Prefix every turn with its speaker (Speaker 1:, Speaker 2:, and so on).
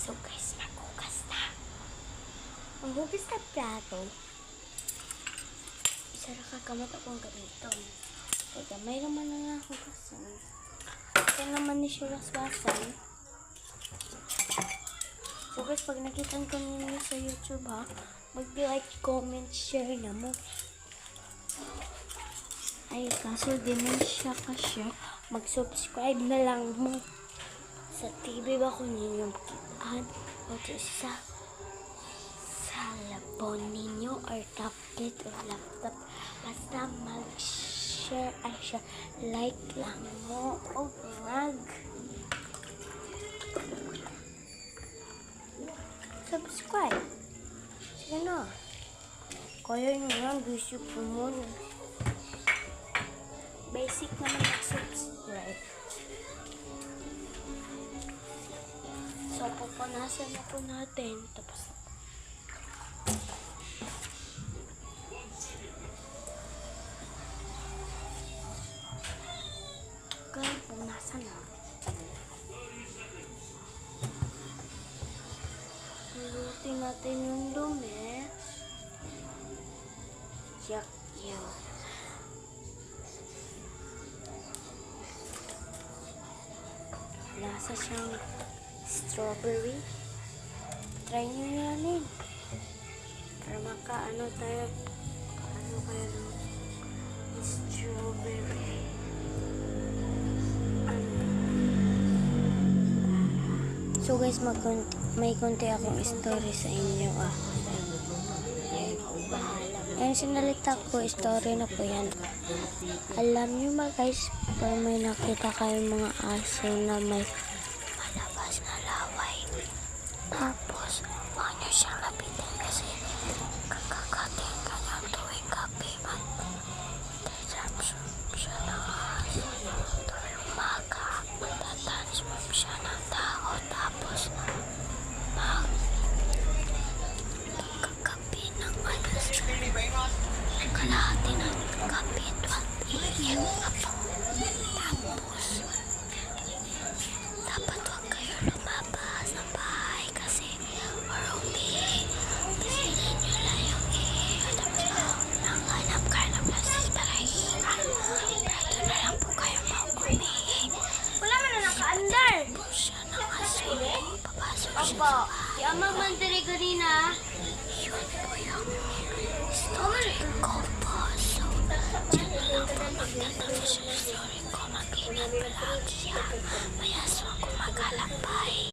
Speaker 1: So guys, maghugas na. Ang hugas na plato. Isa na kakamot akong gamiton. Kaya may naman na nga hugasan. Ito naman ni Shiras-wasan. So guys, pag nakita ko ninyo sa YouTube ha, mag-like, comment, share na mo. Ay, kaso di man siya ka-share. Mag-subscribe na lang mo. Sa TV ba kung ninyo makitaan? O sa lapon ninyo or tablet or laptop. Basta mag-share ay siya. Like lang mo. O subscribe. Sige na. Kaya nyo lang gusto po mo. Basic naman mag-subscribe. So, pupunasan na po natin. Tapos, kaya punasan na. Lulutin natin yung dumi. Yak yun. Lasa siyang strawberry. Try nyo yan. Para makaano tayo. Ano kaya ng strawberry. So guys, may konti akong story sa inyo. Ayan, sinalita ko, story na po yan. Alam nyo ba guys, pag may nakita kayong mga aso na may malabas na laway, tapos huwag nyo siyang lapitin kasi kakakatin ka niya tuwing gabi. Mag-transform siya ng aso. Tuwing umaga, mag-transform siya ng tao. Tapos magkakapi ng alas kalahati ng gabi 12 AM tapos dapat huwag kayo lumabas ng bahay kasi marumi kasi ninyo lang yung tapos nanghanap kayo ng plastic para hihiran pero na lang po kayo mag-umihi. Wala man na naka-andar po siya ng aso. Papasok siya sa bahay. Yama man diri ganina. Yun po yung story ko po. So, dyan na lang po magtatapos yung story ko. Mag-ingat palagi. Mayaswang ko mag-alakbay.